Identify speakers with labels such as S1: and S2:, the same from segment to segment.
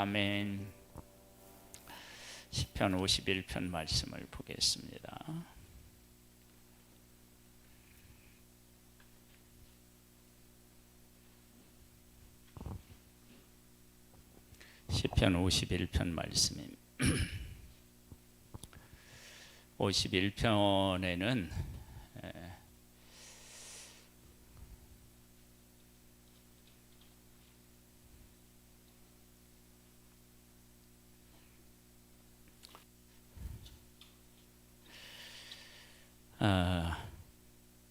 S1: 아멘. 시편 51편 말씀을 보겠습니다. 시편 51편 말씀입니다. 51편에는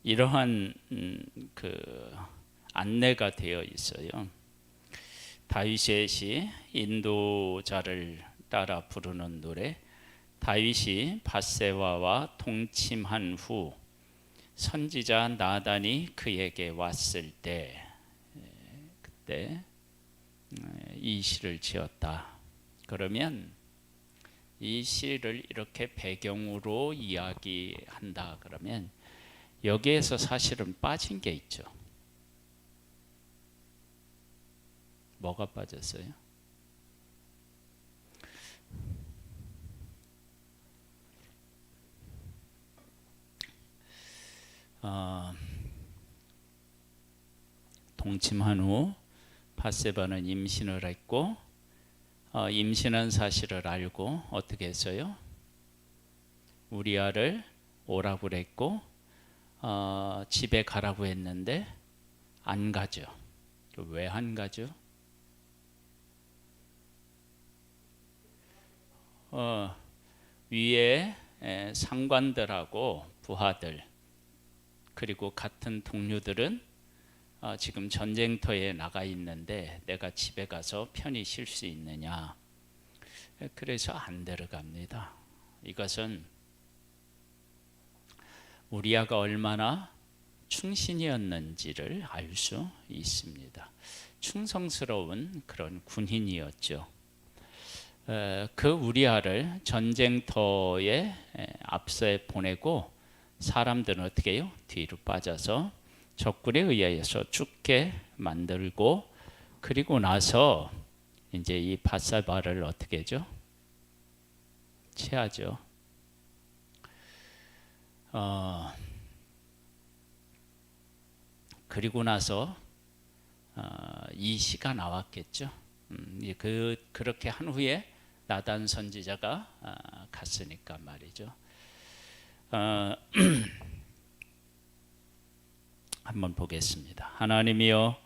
S1: 이러한 그 안내가 되어 있어요. 다윗의 시 인도자를 따라 부르는 노래. 다윗이 밧세바와 동침한 후 선지자 나단이 그에게 왔을 때 그때 이 시를 지었다. 그러면 이 시를 이렇게 배경으로 이야기한다 그러면 여기에서 사실은 빠진 게 있죠. 뭐가 빠졌어요? 동침한 후 밧세바는 임신을 했고 임신한 사실을 알고 어떻게 했어요? 우리아를 오라고 그랬고 집에 가라고 했는데 안 가죠. 왜 안 가죠? 위에 상관들하고 부하들 그리고 같은 동료들은 지금 전쟁터에 나가 있는데 내가 집에 가서 편히 쉴 수 있느냐. 그래서 안 데려갑니다. 이것은 우리아가 얼마나 충신이었는지를 알 수 있습니다. 충성스러운 그런 군인이었죠. 그 우리아를 전쟁터에 앞서에 보내고 사람들은 어떻게 해요? 뒤로 빠져서 적군에 의해서 죽게 만들고 그리고 나서 이제 이 밧세바를 어떻게 하죠? 취하죠. 그리고 나서 이 시가 나왔겠죠. 그렇게 한 후에 나단 선지자가 갔으니까 말이죠. 한번 보겠습니다. 하나님이여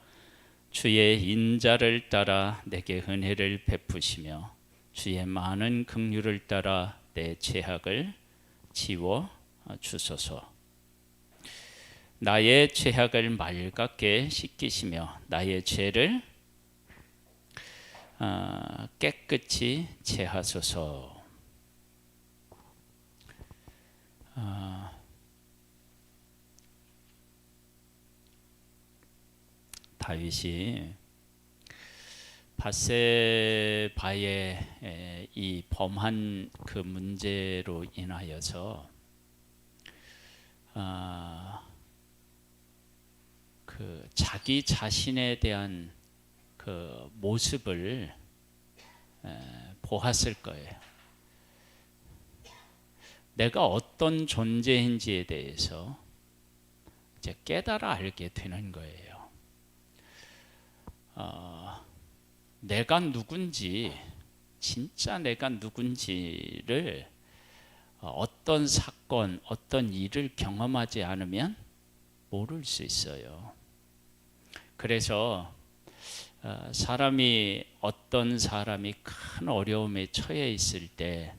S1: 주의 인자를 따라 내게 은혜를 베푸시며 주의 많은 긍휼을 따라 내 죄악을 지워 주소서. 나의 죄악을 맑게 씻기시며 나의 죄를 깨끗이 제하소서. 다윗이 밧세바의 이 범한 그 문제로 인하여서 그 자기 자신에 대한 그 모습을 보았을 거예요. 내가 어떤 존재인지에 대해서 이제 깨달아 알게 되는 거예요. 내가 누군지, 진짜 내가 누군지를 어떤 사건, 어떤 일을 경험하지 않으면 모를 수 있어요. 그래서 어떤 사람이 큰 어려움에 처해 있을 때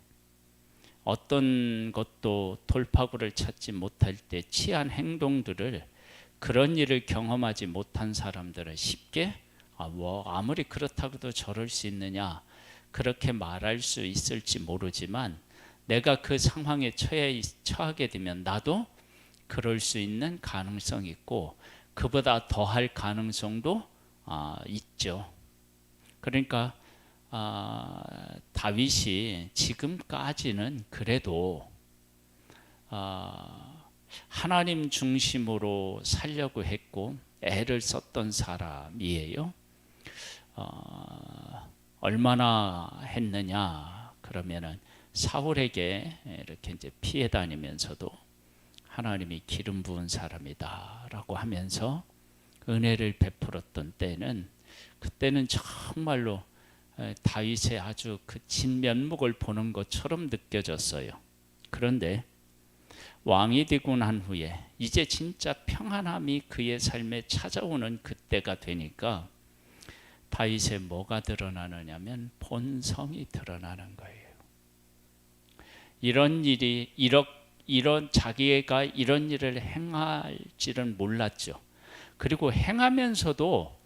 S1: 어떤 것도 돌파구를 찾지 못할 때 취한 행동들을 그런 일을 경험하지 못한 사람들은 쉽게 아무리 그렇다고도 저럴 수 있느냐 그렇게 말할 수 있을지 모르지만 내가 그 상황에 처하게 되면 나도 그럴 수 있는 가능성이 있고 그보다 더할 가능성도 있죠. 그러니까 다윗이 지금까지는 그래도 하나님 중심으로 살려고 했고 애를 썼던 사람이에요. 얼마나 했느냐 그러면은 사울에게 이렇게 이제 피해 다니면서도 하나님이 기름 부은 사람이다라고 하면서 은혜를 베풀었던 때는, 그때는 정말로 다윗의 아주 그 진면목을 보는 것처럼 느껴졌어요. 그런데 왕이 되고 난 후에 이제 진짜 평안함이 그의 삶에 찾아오는 그때가 되니까 다윗의 뭐가 드러나느냐면 본성이 드러나는 거예요. 이런 자기가 이런 일을 행할지는 몰랐죠. 그리고 행하면서도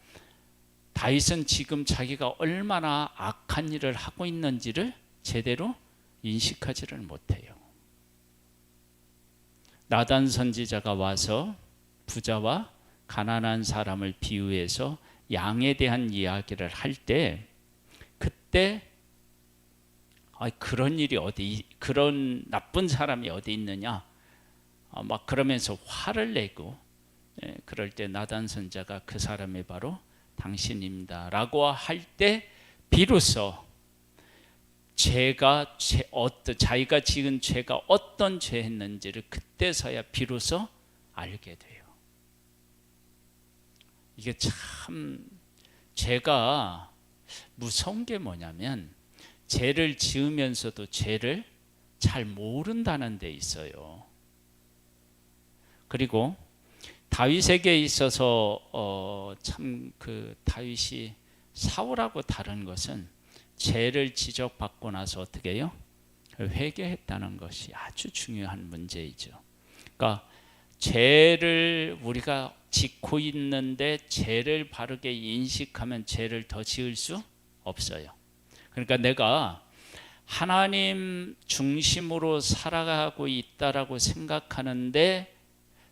S1: 다윗은 지금 자기가 얼마나 악한 일을 하고 있는지를 제대로 인식하지를 못해요. 나단 선지자가 와서 부자와 가난한 사람을 비유해서 양에 대한 이야기를 할 때, 그때 그런 일이 그런 나쁜 사람이 어디 있느냐 막 그러면서 화를 내고, 그럴 때 나단 선지자가 그 사람이 바로 당신입니다 라고 할 때 비로소 자기가 지은 죄가 어떤 죄였는지를 그때서야 비로소 알게 돼요. 이게 참 죄가 무서운 게 뭐냐면, 죄를 지으면서도 죄를 잘 모른다는 데 있어요. 그리고 다윗에게 있어서 참 그 다윗이 사울하고 다른 것은 죄를 지적받고 나서 어떻게 해요? 회개했다는 것이 아주 중요한 문제이죠. 그러니까 죄를 우리가 짓고 있는데 죄를 바르게 인식하면 죄를 더 지을 수 없어요. 그러니까 내가 하나님 중심으로 살아가고 있다라고 생각하는데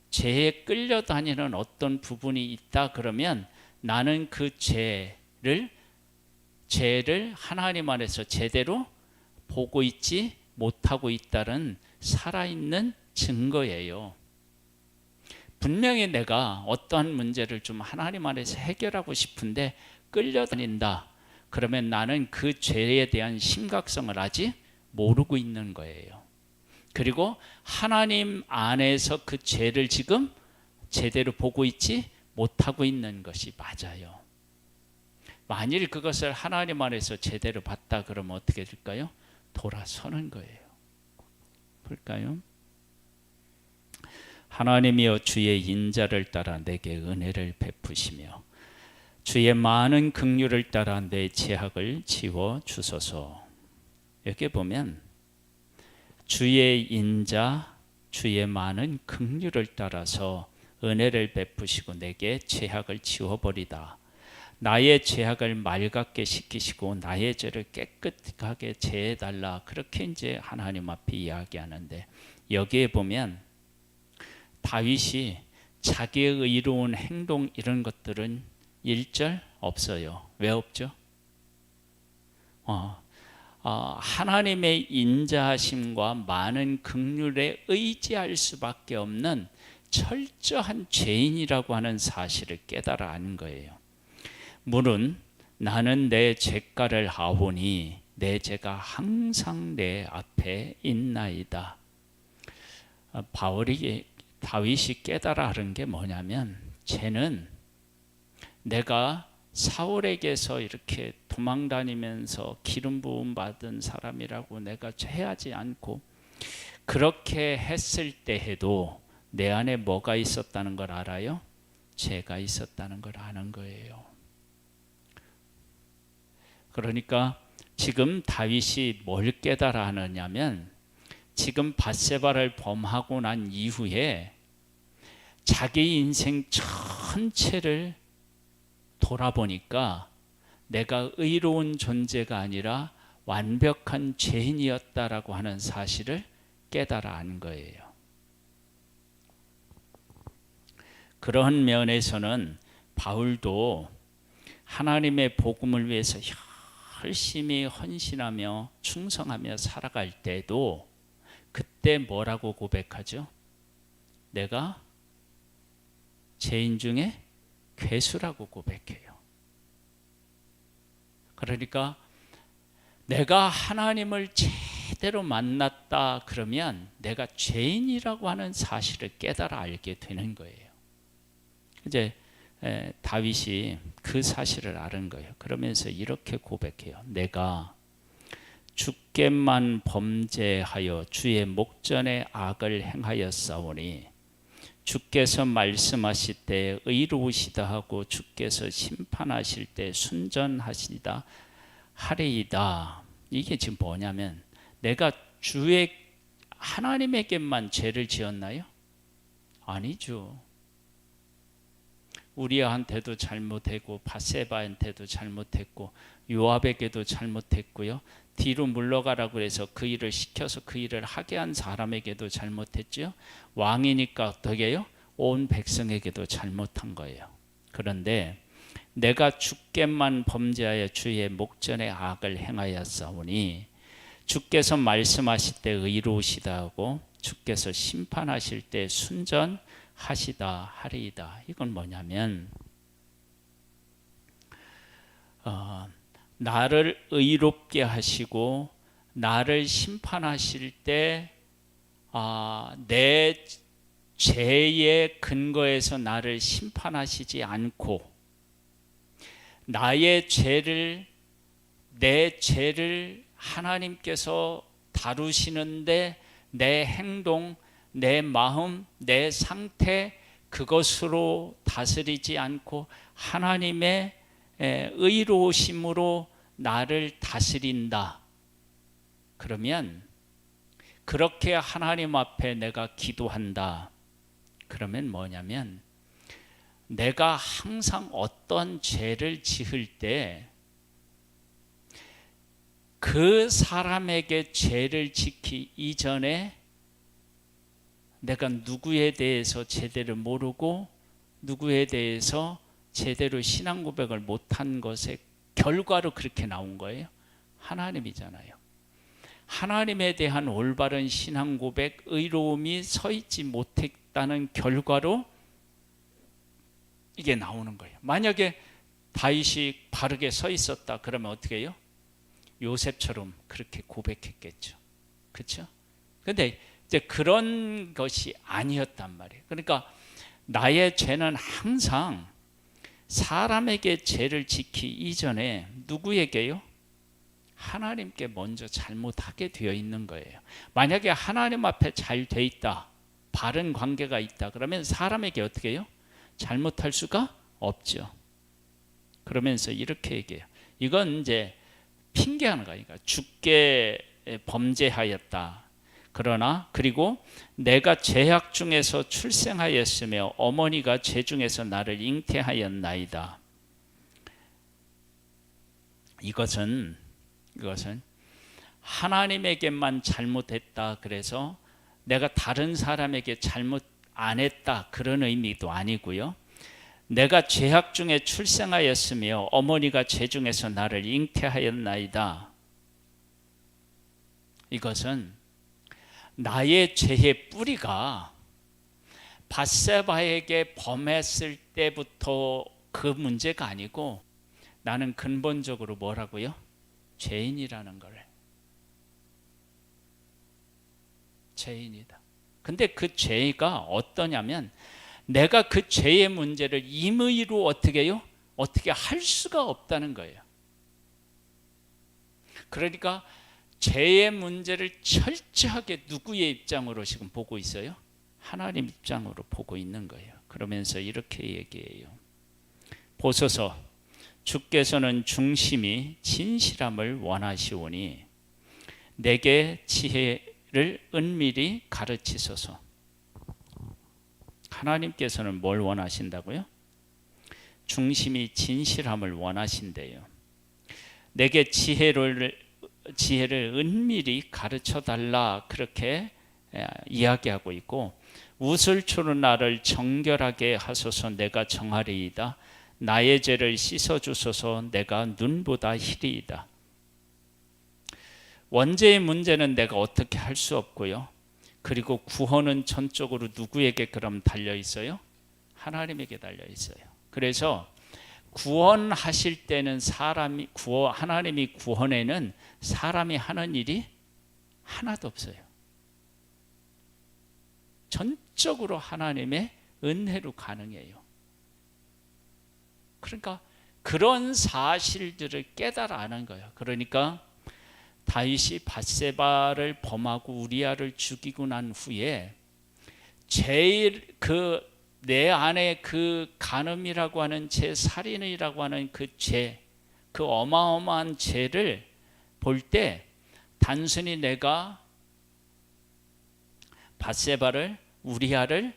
S1: 죄에 끌려다니는 어떤 부분이 있다 그러면 나는 그 죄를 하나님 안에서 제대로 보고 있지 못하고 있다는 살아있는 증거예요. 분명히 내가 어떠한 문제를 좀 하나님 안에서 해결하고 싶은데 끌려다닌다 그러면 나는 그 죄에 대한 심각성을 아직 모르고 있는 거예요. 그리고 하나님 안에서 그 죄를 지금 제대로 보고 있지 못하고 있는 것이 맞아요. 만일 그것을 하나님 안에서 제대로 봤다 그러면 어떻게 될까요? 돌아서는 거예요. 볼까요? 하나님이여 주의 인자를 따라 내게 은혜를 베푸시며 주의 많은 긍휼을 따라 내 죄악을 지워 주소서. 여기 보면 주의 인자, 주의 많은 긍휼을 따라서 은혜를 베푸시고 내게 죄악을 지워버리다. 나의 죄악을 맑게 시키시고 나의 죄를 깨끗하게 제해달라. 그렇게 이제 하나님 앞에 이야기하는데, 여기에 보면 다윗이 자기의 의로운 행동 이런 것들은 1절 없어요. 왜 없죠? 하나님의 인자하심과 많은 긍휼에 의지할 수밖에 없는 철저한 죄인이라고 하는 사실을 깨달아 아는 거예요. 물은 나는 내 죄가를 아오니 내 죄가 항상 내 앞에 있나이다. 다윗이 깨달아 하는 게 뭐냐면, 죄는 내가 사울에게서 이렇게 도망다니면서 기름 부음 받은 사람이라고 내가 죄하지 않고 그렇게 했을 때에도 내 안에 뭐가 있었다는 걸 알아요? 죄가 있었다는 걸 아는 거예요. 그러니까 지금 다윗이 뭘 깨달아 하느냐면, 지금 밧세바를 범하고 난 이후에 자기 인생 전체를 돌아보니까 내가 의로운 존재가 아니라 완벽한 죄인이었다라고 하는 사실을 깨달아 안 거예요. 그러한 면에서는 바울도 하나님의 복음을 위해서 열심히 헌신하며 충성하며 살아갈 때도 그때 뭐라고 고백하죠? 내가 죄인 중에 괴수라고 고백해요. 그러니까 내가 하나님을 제대로 만났다 그러면 내가 죄인이라고 하는 사실을 깨달아 알게 되는 거예요. 이제 다윗이 그 사실을 아는 거예요. 그러면서 이렇게 고백해요. 내가 주께만 범죄하여 주의 목전에 악을 행하였사오니 주께서 말씀하실 때 의로우시다 하고 주께서 심판하실 때 순전하시다 하리이다. 이게 지금 뭐냐면 내가 주의 하나님에게만 죄를 지었나요? 아니죠. 우리아한테도 잘못했고 밧세바한테도 잘못했고 요압에게도 잘못했고요. 뒤로 물러가라고 해서 그 일을 시켜서 그 일을 하게 한 사람에게도 잘못했죠. 왕이니까 어떻게 해요? 온 백성에게도 잘못한 거예요. 그런데 내가 주께만 범죄하여 주의 목전에 악을 행하였사오니 주께서 말씀하실 때 의로우시다 하고 주께서 심판하실 때 순전하시다 하리이다. 이건 뭐냐면 나를 의롭게 하시고 나를 심판하실 때 내 죄의 근거에서 나를 심판하시지 않고 나의 죄를 내 죄를 하나님께서 다루시는데 내 행동, 내 마음, 내 상태 그것으로 다스리지 않고 하나님의 의로우심으로 나를 다스린다. 그러면 그렇게 하나님 앞에 내가 기도한다. 그러면 뭐냐면 내가 항상 어떤 죄를 지을 때 그 사람에게 죄를 지기 이전에 내가 누구에 대해서 제대로 모르고 누구에 대해서 제대로 신앙 고백을 못한 것의 결과로 그렇게 나온 거예요. 하나님이잖아요. 하나님에 대한 올바른 신앙 고백, 의로움이 서 있지 못했다는 결과로 이게 나오는 거예요. 만약에 다윗이 바르게 서 있었다 그러면 어떻게 해요? 요셉처럼 그렇게 고백했겠죠. 그렇죠? 근데 이제 그런 것이 아니었단 말이에요. 그러니까 나의 죄는 항상 사람에게 죄를 지키 이전에 누구에게요? 하나님께 먼저 잘못하게 되어 있는 거예요. 만약에 하나님 앞에 잘 돼 있다, 바른 관계가 있다 그러면 사람에게 어떻게 해요? 잘못할 수가 없죠. 그러면서 이렇게 얘기해요. 이건 이제 핑계하는 거예요. 그러니까 주께 범죄하였다. 그러나 그리고 내가 죄악 중에서 출생하였으며 어머니가 죄 중에서 나를 잉태하였나이다. 이것은 하나님에게만 잘못했다. 그래서 내가 다른 사람에게 잘못 안 했다. 그런 의미도 아니고요. 내가 죄악 중에 출생하였으며 어머니가 죄 중에서 나를 잉태하였나이다. 이것은 나의 죄의 뿌리가 밧세바에게 범했을 때부터 그 문제가 아니고 나는 근본적으로 뭐라고요? 죄인이라는 걸. 죄인이다. 근데 그 죄가 어떠냐면 내가 그 죄의 문제를 임의로 어떻게 해요? 어떻게 할 수가 없다는 거예요. 그러니까 죄의 문제를 철저하게 누구의 입장으로 지금 보고 있어요? 하나님 입장으로 보고 있는 거예요. 그러면서 이렇게 얘기해요. 보소서 주께서는 중심이 진실함을 원하시오니 내게 지혜를 은밀히 가르치소서. 하나님께서는 뭘 원하신다고요? 중심이 진실함을 원하신대요. 내게 지혜를 은밀히 가르쳐달라 그렇게 이야기하고 있고 우슬초로 나를 정결하게 하소서 내가 정하리이다. 나의 죄를 씻어주소서 내가 눈보다 희리이다. 원죄의 문제는 내가 어떻게 할 수 없고요. 그리고 구원은 전적으로 누구에게 그럼 달려 있어요? 하나님에게 달려 있어요. 그래서 구원하실 때는 하나님이 구원에는 사람이 하는 일이 하나도 없어요. 전적으로 하나님의 은혜로 가능해요. 그러니까 그런 사실들을 깨달아는 거예요. 그러니까 다윗이 밧세바를 범하고 우리아를 죽이고 난 후에 제일 내 안에 그 간음이라고 하는 죄, 살인이라고 하는 그 죄, 그 어마어마한 죄를 볼 때 단순히 내가 밧세바를 우리아를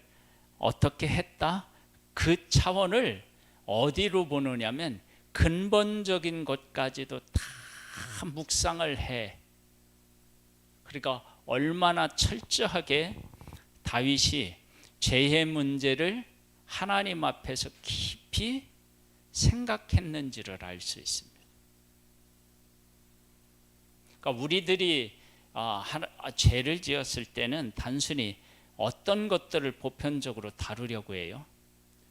S1: 어떻게 했다 그 차원을 어디로 보느냐면 근본적인 것까지도 다 묵상을 해. 그러니까 얼마나 철저하게 다윗이 죄의 문제를 하나님 앞에서 깊이 생각했는지를 알 수 있습니다. 그러니까 우리들이 죄를 지었을 때는 단순히 어떤 것들을 보편적으로 다루려고 해요.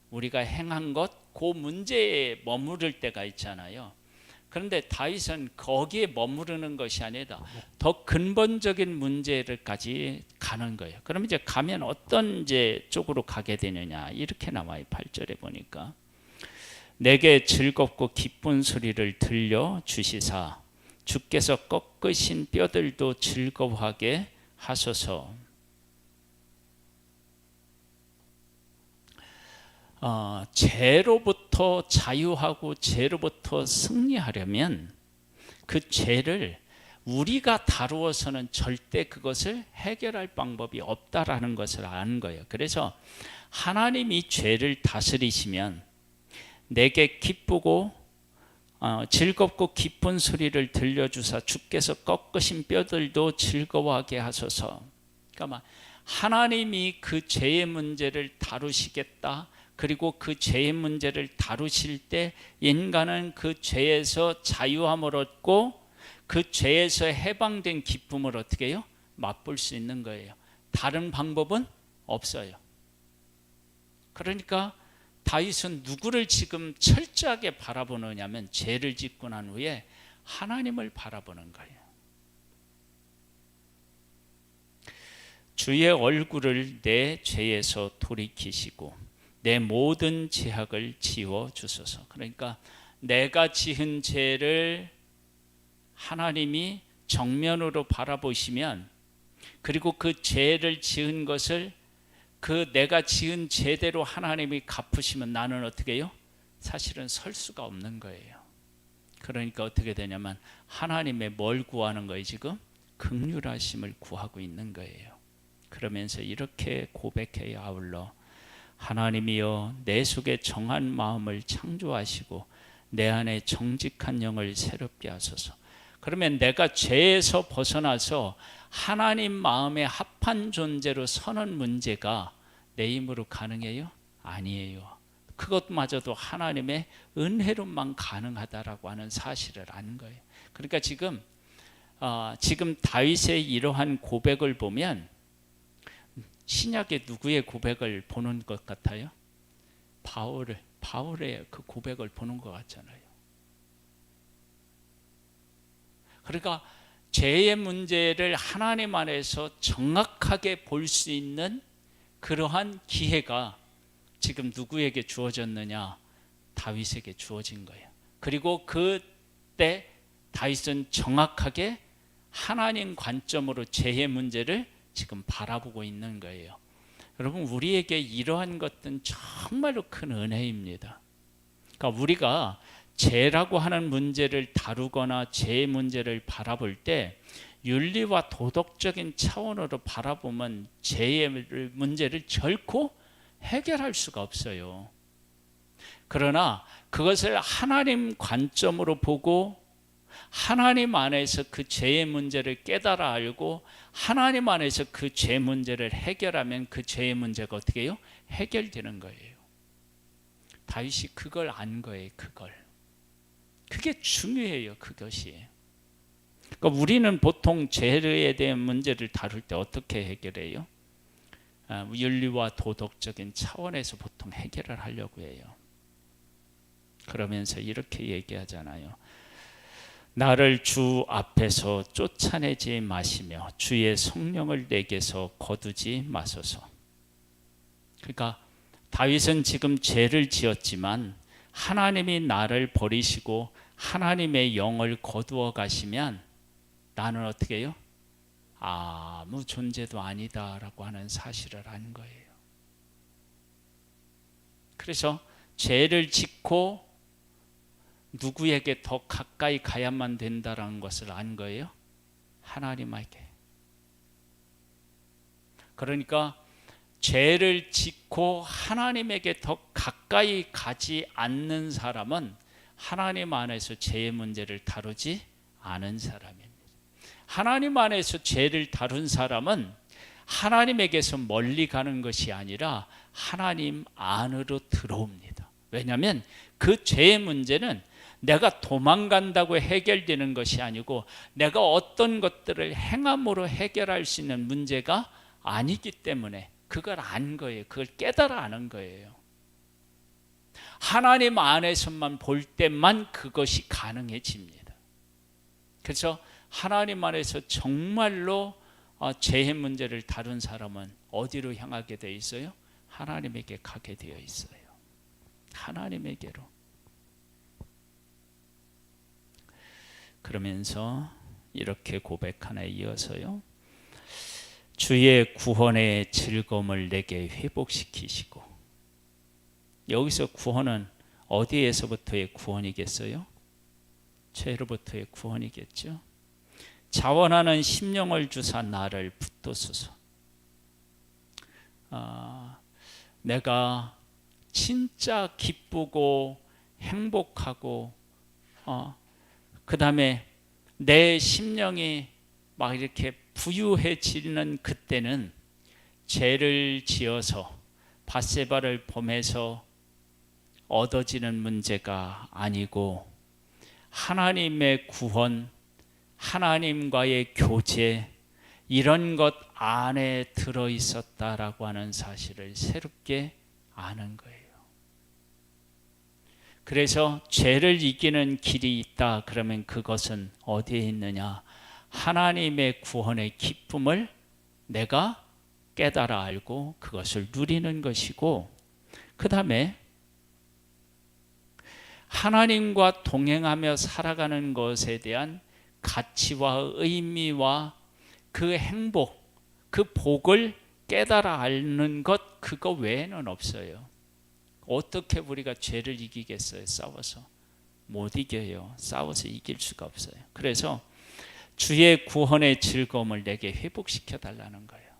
S1: 우리가 행한 것, 그 문제에 머무를 때가 있잖아요. 그런데 다윗은 거기에 머무르는 것이 아니라 더 근본적인 문제를까지 가는 거예요. 그럼 이제 가면 어떤 이제 쪽으로 가게 되느냐 이렇게 나와요. 8절에 보니까 내게 즐겁고 기쁜 소리를 들려 주시사 주께서 꺾으신 뼈들도 즐거워하게 하소서. 죄로부터 자유하고 죄로부터 승리하려면 그 죄를 우리가 다루어서는 절대 그것을 해결할 방법이 없다라는 것을 아는 거예요. 그래서 하나님이 죄를 다스리시면 내게 기쁘고 즐겁고 기쁜 소리를 들려주사 주께서 꺾으신 뼈들도 즐거워하게 하소서. 그러니까 하나님이 그 죄의 문제를 다루시겠다. 그리고 그 죄의 문제를 다루실 때 인간은 그 죄에서 자유함을 얻고 그 죄에서 해방된 기쁨을 어떻게 해요? 맛볼 수 있는 거예요. 다른 방법은 없어요. 그러니까 다윗은 누구를 지금 철저하게 바라보느냐면 죄를 짓고 난 후에 하나님을 바라보는 거예요. 주의 얼굴을 내 죄에서 돌이키시고 내 모든 죄악을 지워 주소서. 그러니까 내가 지은 죄를 하나님이 정면으로 바라보시면 그리고 그 죄를 지은 것을 그 내가 지은 죄대로 하나님이 갚으시면 나는 어떻게 해요? 사실은 설 수가 없는 거예요. 그러니까 어떻게 되냐면 하나님의 뭘 구하는 거예요 지금? 긍휼하심을 구하고 있는 거예요. 그러면서 이렇게 고백해요. 아울러 하나님이여 내 속에 정한 마음을 창조하시고 내 안에 정직한 영을 새롭게 하소서. 그러면 내가 죄에서 벗어나서 하나님 마음에 합한 존재로 서는 문제가 내 힘으로 가능해요? 아니에요. 그것마저도 하나님의 은혜로만 가능하다라고 하는 사실을 아는 거예요. 그러니까 지금 다윗의 이러한 고백을 보면 신약의 누구의 고백을 보는 것 같아요? 바울의 그 고백을 보는 것 같잖아요. 그러니까 죄의 문제를 하나님 안에서 정확하게 볼 수 있는 그러한 기회가 지금 누구에게 주어졌느냐? 다윗에게 주어진 거예요. 그리고 그때 다윗은 정확하게 하나님 관점으로 죄의 문제를 지금 바라보고 있는 거예요. 여러분 우리에게 이러한 것은 정말로 큰 은혜입니다. 그러니까 우리가 죄라고 하는 문제를 다루거나 죄의 문제를 바라볼 때 윤리와 도덕적인 차원으로 바라보면 죄의 문제를 결코 해결할 수가 없어요. 그러나 그것을 하나님 관점으로 보고 하나님 안에서 그 죄의 문제를 깨달아 알고 하나님 안에서 그 죄 문제를 해결하면 그 죄의 문제가 어떻게 해요? 해결되는 거예요. 다윗이 그걸 안 거예요. 그게 중요해요. 그것이. 그러니까 우리는 보통 죄에 대한 문제를 다룰 때 어떻게 해결해요? 윤리와 도덕적인 차원에서 보통 해결을 하려고 해요. 그러면서 이렇게 얘기하잖아요. 나를 주 앞에서 쫓아내지 마시며 주의 성령을 내게서 거두지 마소서. 그러니까 다윗은 지금 죄를 지었지만 하나님이 나를 버리시고 하나님의 영을 거두어 가시면 나는 어떻게 해요? 아무 존재도 아니다라고 하는 사실을 안 거예요. 그래서 죄를 짓고 누구에게 더 가까이 가야만 된다는 것을 안 거예요? 하나님에게. 그러니까 죄를 짓고 하나님에게 더 가까이 가지 않는 사람은 하나님 안에서 죄의 문제를 다루지 않은 사람입니다. 하나님 안에서 죄를 다룬 사람은 하나님에게서 멀리 가는 것이 아니라 하나님 안으로 들어옵니다. 왜냐하면 그 죄의 문제는 내가 도망간다고 해결되는 것이 아니고 내가 어떤 것들을 행함으로 해결할 수 있는 문제가 아니기 때문에 그걸 안 거예요. 그걸 깨달아 아는 거예요. 하나님 안에서만 볼 때만 그것이 가능해집니다. 그래서 하나님 안에서 정말로 죄의 문제를 다룬 사람은 어디로 향하게 되어 있어요? 하나님에게 가게 되어 있어요. 하나님에게로. 그러면서 이렇게 고백하나 이어서요. 주의 구원의 즐거움을 내게 회복시키시고. 여기서 구원은 어디에서부터의 구원이겠어요? 죄로부터의 구원이겠죠. 자원하는 심령을 주사 나를 붙도소서. 내가 진짜 기쁘고 행복하고 그 다음에 내 심령이 막 이렇게 부유해지는 그때는 죄를 지어서 밧세바를 범해서 얻어지는 문제가 아니고 하나님의 구원, 하나님과의 교제, 이런 것 안에 들어있었다라고 하는 사실을 새롭게 아는 거예요. 그래서 죄를 이기는 길이 있다 그러면 그것은 어디에 있느냐? 하나님의 구원의 기쁨을 내가 깨달아 알고 그것을 누리는 것이고, 그 다음에 하나님과 동행하며 살아가는 것에 대한 가치와 의미와 그 행복, 그 복을 깨달아 알는 것, 그거 외에는 없어요. 어떻게 우리가 죄를 이기겠어요? 싸워서 못 이겨요. 싸워서 이길 수가 없어요. 그래서 주의 구원의 즐거움을 내게 회복시켜 달라는 거예요.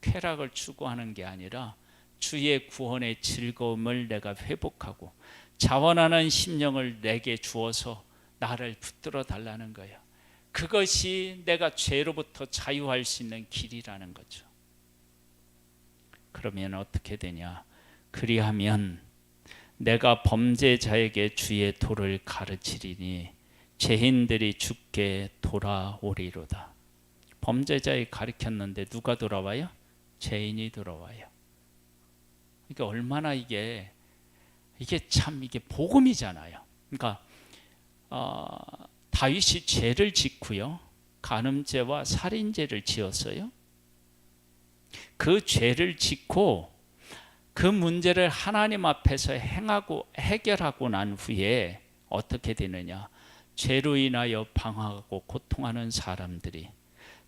S1: 쾌락을 추구하는 게 아니라 주의 구원의 즐거움을 내가 회복하고 자원하는 심령을 내게 주어서 나를 붙들어 달라는 거예요. 그것이 내가 죄로부터 자유할 수 있는 길이라는 거죠. 그러면 어떻게 되냐? 그리하면 내가 범죄자에게 주의 도를 가르치리니 죄인들이 주께 돌아오리로다. 범죄자에 가르쳤는데 누가 돌아와요? 죄인이 돌아와요. 그러니까 얼마나 이게 참 이게 복음이잖아요. 그러니까 다윗이 죄를 짓고요, 간음죄와 살인죄를 지었어요. 그 죄를 짓고 그 문제를 하나님 앞에서 행하고 해결하고 난 후에 어떻게 되느냐? 죄로 인하여 방황하고 고통하는 사람들이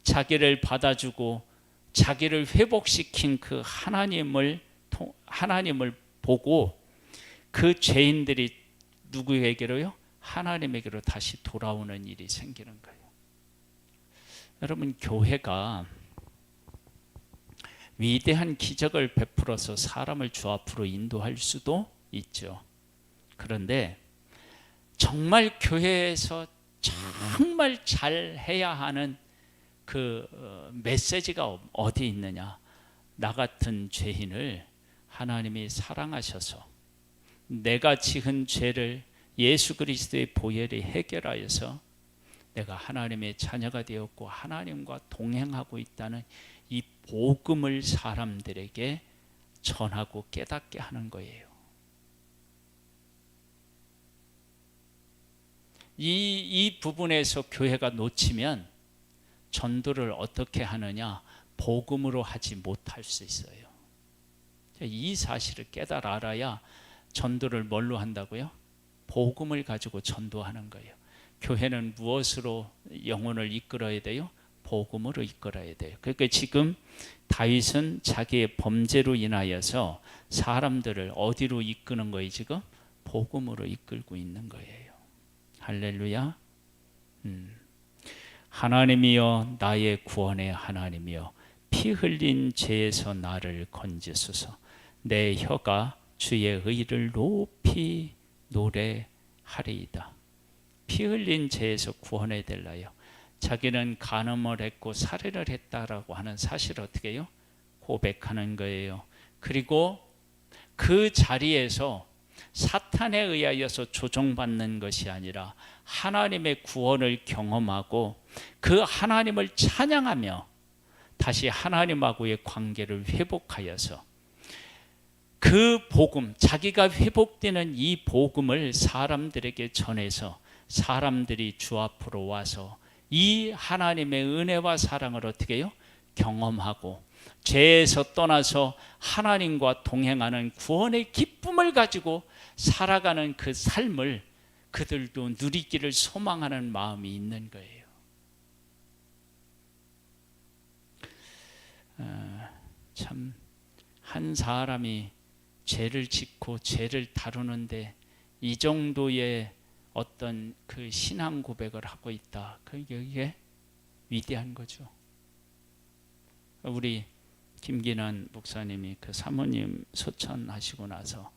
S1: 자기를 받아주고 자기를 회복시킨 그 하나님을 보고 그 죄인들이 누구에게로요? 하나님에게로 다시 돌아오는 일이 생기는 거예요. 여러분, 교회가 위대한 기적을 베풀어서 사람을 주 앞으로 인도할 수도 있죠. 그런데 정말 교회에서 정말 잘 해야 하는 그 메시지가 어디 있느냐? 나 같은 죄인을 하나님이 사랑하셔서 내가 지은 죄를 예수 그리스도의 보혈이 해결하여서 내가 하나님의 자녀가 되었고 하나님과 동행하고 있다는 이 복음을 사람들에게 전하고 깨닫게 하는 거예요. 이 부분에서 교회가 놓치면 전도를 어떻게 하느냐? 복음으로 하지 못할 수 있어요. 이 사실을 깨달아 알아야 전도를 뭘로 한다고요? 복음을 가지고 전도하는 거예요. 교회는 무엇으로 영혼을 이끌어야 돼요? 복음으로 이끌어야 돼요. 그러니까 지금 다윗은 자기의 범죄로 인하여서 사람들을 어디로 이끄는 거예요? 지금 복음으로 이끌고 있는 거예요. 할렐루야. 하나님이여 나의 구원의 하나님이여 피 흘린 죄에서 나를 건지소서. 내 혀가 주의 의를 높이 노래하리이다. 피 흘린 죄에서 구원해 달라요. 자기는 간음을 했고 살해를 했다라고 하는 사실을 어떻게 해요? 고백하는 거예요. 그리고 그 자리에서 사탄에 의하여서 조종받는 것이 아니라 하나님의 구원을 경험하고 그 하나님을 찬양하며 다시 하나님하고의 관계를 회복하여서 그 복음, 자기가 회복되는 이 복음을 사람들에게 전해서 사람들이 주 앞으로 와서 이 하나님의 은혜와 사랑을 어떻게 해요? 경험하고 죄에서 떠나서 하나님과 동행하는 구원의 기쁨을 가지고 살아가는 그 삶을 그들도 누리기를 소망하는 마음이 있는 거예요. 참 한 사람이 죄를 짓고 죄를 다루는데 이 정도의 어떤 그 신앙 고백을 하고 있다. 그게 위대한 거죠. 우리 김기난 목사님이 그 사모님 소천하시고 나서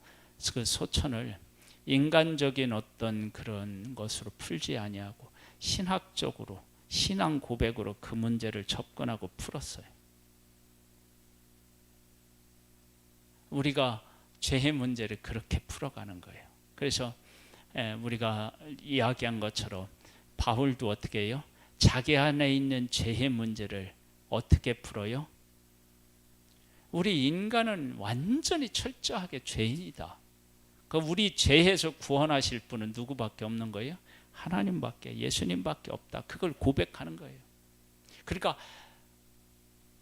S1: 그 소천을 인간적인 어떤 그런 것으로 풀지 아니하고 신학적으로 신앙 고백으로 그 문제를 접근하고 풀었어요. 우리가 죄의 문제를 그렇게 풀어가는 거예요. 그래서 우리가 이야기한 것처럼 바울도 어떻게 해요? 자기 안에 있는 죄의 문제를 어떻게 풀어요? 우리 인간은 완전히 철저하게 죄인이다. 우리 죄에서 구원하실 분은 누구밖에 없는 거예요? 하나님밖에, 예수님밖에 없다. 그걸 고백하는 거예요. 그러니까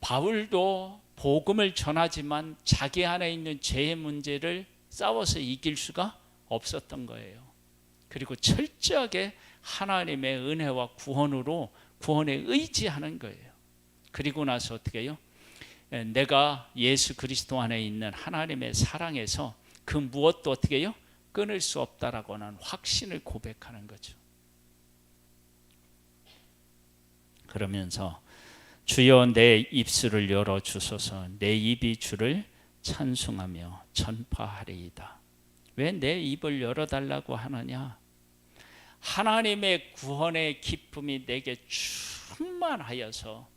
S1: 바울도 복음을 전하지만 자기 안에 있는 죄의 문제를 싸워서 이길 수가 없었던 거예요. 그리고 철저하게 하나님의 은혜와 구원으로 구원에 의지하는 거예요. 그리고 나서 어떻게 해요? 내가 예수 그리스도 안에 있는 하나님의 사랑에서 그 무엇도 어떻게 해요? 끊을 수 없다라고 하는 확신을 고백하는 거죠. 그러면서 주여 내 입술을 열어 주소서. 내 입이 주를 찬송하며 전파하리이다. 왜 내 입을 열어달라고 하느냐? 하나님의 구원의 기쁨이 내게 충만하여서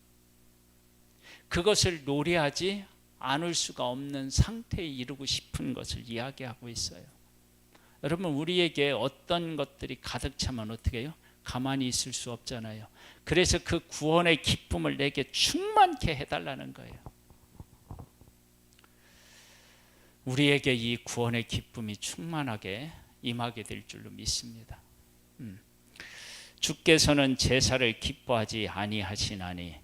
S1: 그것을 노래하지 않을 수가 없는 상태에 이르고 싶은 것을 이야기하고 있어요. 여러분, 우리에게 어떤 것들이 가득 차면 어떻게 해요? 가만히 있을 수 없잖아요. 그래서 그 구원의 기쁨을 내게 충만케 해달라는 거예요. 우리에게 이 구원의 기쁨이 충만하게 임하게 될 줄로 믿습니다. 주께서는 제사를 기뻐하지 아니하시나니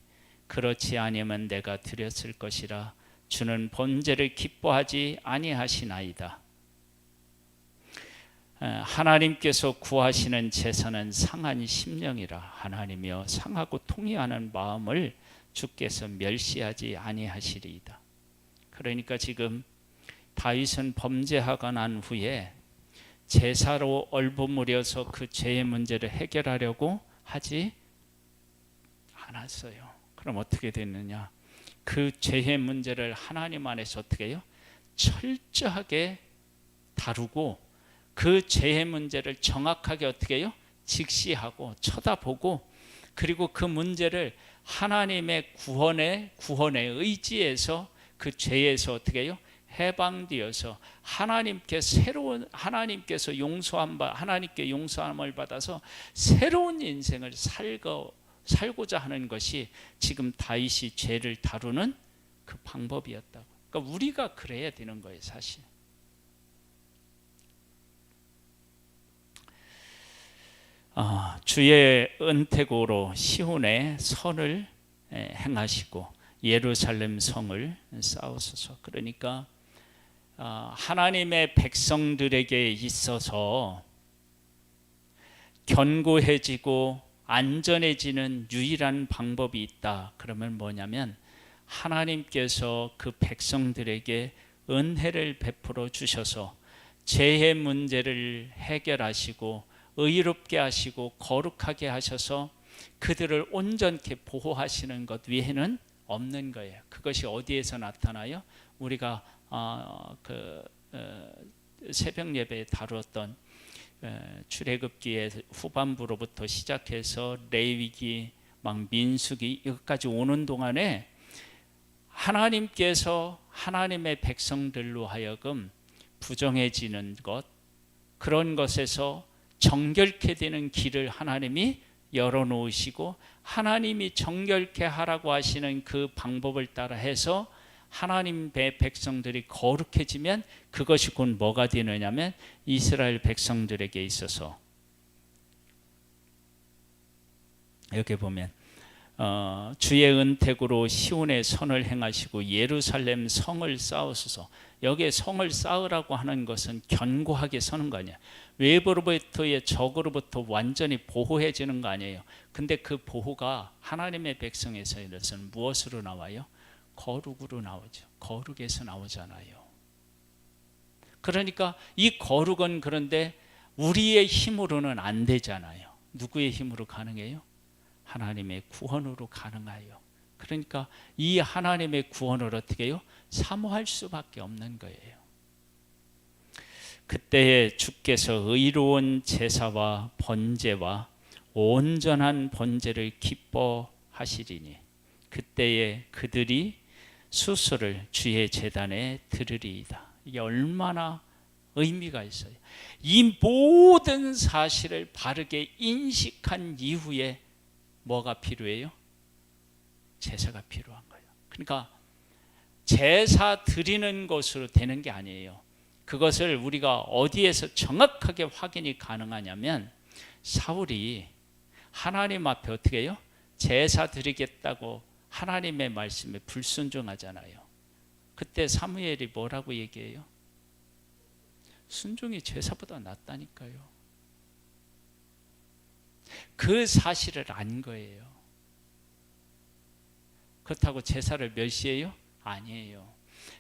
S1: 그렇지 아니면 내가 드렸을 것이라. 주는 번제를 기뻐하지 아니하시나이다. 하나님께서 구하시는 제사는 상한 심령이라. 하나님이여 상하고 통회하는 마음을 주께서 멸시하지 아니하시리이다. 그러니까 지금 다윗은 범죄하고 난 후에 제사로 얼버무려서 그 죄의 문제를 해결하려고 하지 않았어요. 그럼 어떻게 됐느냐? 그 죄의 문제를 하나님 안에서 어떻게 해요? 철저하게 다루고 그 죄의 문제를 정확하게 어떻게 해요? 직시하고 쳐다보고 그리고 그 문제를 하나님의 구원의 의지에서 그 죄에서 어떻게 해요? 해방되어서 하나님께서 하나님께 용서함을 받아서 새로운 인생을 살고자 하는 것이 지금 다윗이 죄를 다루는 그 방법이었다고. 그러니까 우리가 그래야 되는 거예요, 사실. 주의 은택으로 시온에 선을 행하시고 예루살렘 성을 쌓으소서. 그러니까 하나님의 백성들에게 있어서 견고해지고 안전해지는 유일한 방법이 있다. 그러면 뭐냐면 하나님께서 그 백성들에게 은혜를 베풀어 주셔서 재해 문제를 해결하시고 의롭게 하시고 거룩하게 하셔서 그들을 온전케 보호하시는 것 외에는 없는 거예요. 그것이 어디에서 나타나요? 우리가 새벽 예배에 다루었던 출애굽기의 후반부로부터 시작해서 레위기, 막 민수기 여기까지 오는 동안에 하나님께서 하나님의 백성들로 하여금 부정해지는 것, 그런 것에서 정결케 되는 길을 하나님이 열어놓으시고 하나님이 정결케 하라고 하시는 그 방법을 따라 해서 하나님의 백성들이 거룩해지면 그것이 곧 뭐가 되느냐면 이스라엘 백성들에게 있어서 이렇게 보면 주의 은택으로 시온의 선을 행하시고 예루살렘 성을 쌓으소서. 여기에 성을 쌓으라고 하는 것은 견고하게 서는 거 아니야. 외부로부터의 적으로부터 완전히 보호해지는 거 아니에요. 근데 그 보호가 하나님의 백성에서는 무엇으로 나와요? 거룩으로 나오죠. 거룩에서 나오잖아요. 그러니까 이 거룩은 그런데 우리의 힘으로는 안 되잖아요. 누구의 힘으로 가능해요? 하나님의 구원으로 가능해요. 그러니까 이 하나님의 구원을 어떻게 해요? 사모할 수밖에 없는 거예요. 그때에 주께서 의로운 제사와 번제와 온전한 번제를 기뻐하시리니 그때에 그들이 수수를 주의 제단에 드리리이다. 이게 얼마나 의미가 있어요. 이 모든 사실을 바르게 인식한 이후에 뭐가 필요해요? 제사가 필요한 거예요. 그러니까 제사 드리는 것으로 되는 게 아니에요. 그것을 우리가 어디에서 정확하게 확인이 가능하냐면 사울이 하나님 앞에 어떻게 해요? 제사 드리겠다고 하나님의 말씀에 불순종하잖아요. 그때 사무엘이 뭐라고 얘기해요? 순종이 제사보다 낫다니까요. 그 사실을 안 거예요. 그렇다고 제사를 멸시해요? 아니에요.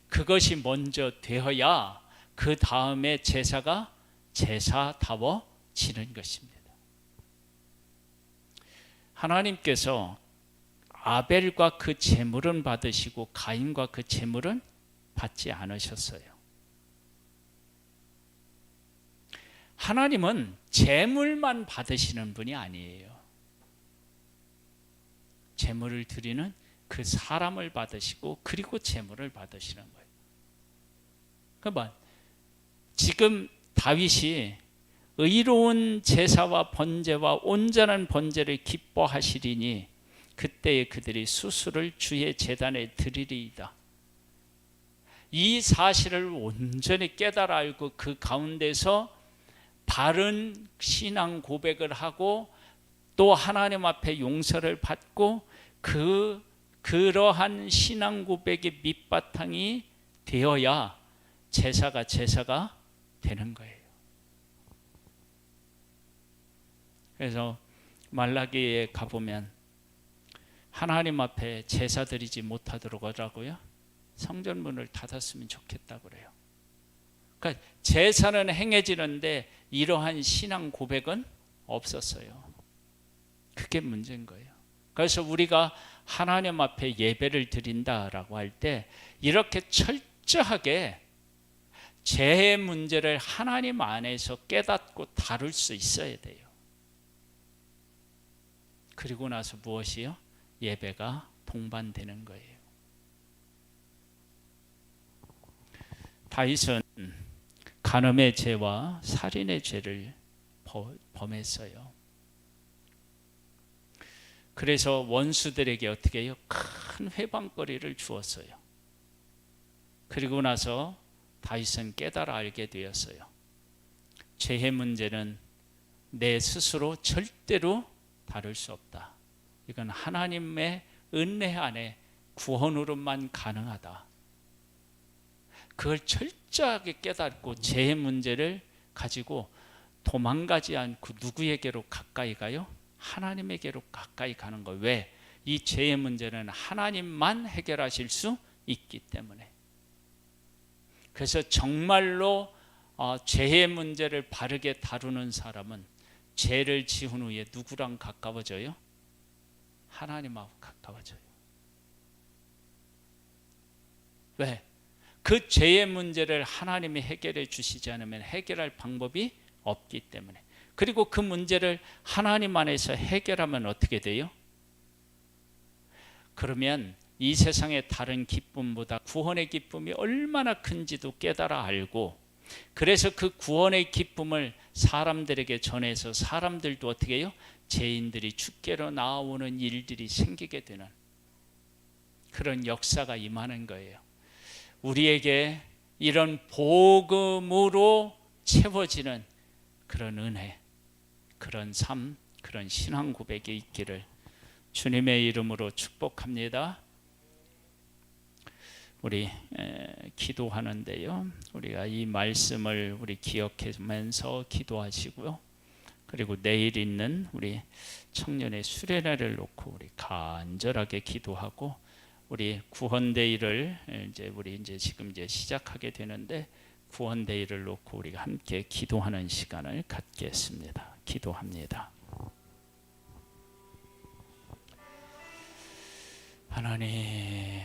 S1: 그것이 먼저 되어야 그 다음에 제사가 제사다워지는 것입니다. 하나님께서 아벨과 그 제물은 받으시고 가인과 그 제물은 받지 않으셨어요. 하나님은 제물만 받으시는 분이 아니에요. 제물을 드리는 그 사람을 받으시고 그리고 제물을 받으시는 거예요. 그러니까 지금 다윗이 의로운 제사와 번제와 온전한 번제를 기뻐하시리니 그때에 그들이 수수를 주의 제단에 드리리이다. 이 사실을 온전히 깨달아 알고 그 가운데서 바른 신앙 고백을 하고 또 하나님 앞에 용서를 받고 그러한 신앙 고백의 밑바탕이 되어야 제사가 되는 거예요. 그래서 말라기에 가보면 하나님 앞에 제사 드리지 못하도록 하라고요. 성전문을 닫았으면 좋겠다고 그래요. 그러니까 제사는 행해지는데 이러한 신앙 고백은 없었어요. 그게 문제인 거예요. 그래서 우리가 하나님 앞에 예배를 드린다라고 할 때 이렇게 철저하게 죄의 문제를 하나님 안에서 깨닫고 다룰 수 있어야 돼요. 그리고 나서 무엇이요? 예배가 동반되는 거예요. 다윗은 간음의 죄와 살인의 죄를 범했어요. 그래서 원수들에게 어떻게 해요? 큰 회방거리를 주었어요. 그리고 나서 다윗은 깨달아 알게 되었어요. 죄의 문제는 내 스스로 절대로 다룰 수 없다. 이건 하나님의 은혜 안에 구원으로만 가능하다. 그걸 철저하게 깨닫고 죄의 문제를 가지고 도망가지 않고 누구에게로 가까이 가요? 하나님에게로 가까이 가는 거예요. 왜? 이 죄의 문제는 하나님만 해결하실 수 있기 때문에. 그래서 정말로 죄의 문제를 바르게 다루는 사람은 죄를 지은 후에 누구랑 가까워져요? 하나님하고 가까워져요. 왜? 그 죄의 문제를 하나님이 해결해 주시지 않으면 해결할 방법이 없기 때문에. 그리고 그 문제를 하나님 안에서 해결하면 어떻게 돼요? 그러면 이 세상의 다른 기쁨보다 구원의 기쁨이 얼마나 큰지도 깨달아 알고, 그래서 그 구원의 기쁨을 사람들에게 전해서 사람들도 어떻게 해요? 죄인들이 주께로 나오는 일들이 생기게 되는 그런 역사가 임하는 거예요. 우리에게 이런 복음으로 채워지는 그런 은혜, 그런 삶, 그런 신앙 고백이 있기를 주님의 이름으로 축복합니다. 우리 기도하는데요, 우리가 이 말씀을 우리 기억하면서 기도하시고요. 그리고 내일 있는 우리 청년의 수련회를 놓고 우리 간절하게 기도하고, 우리 구원데이를 우리 지금 시작하게 되는데, 구원데이를 놓고 우리가 함께 기도하는 시간을 갖겠습니다. 기도합니다. 하나님,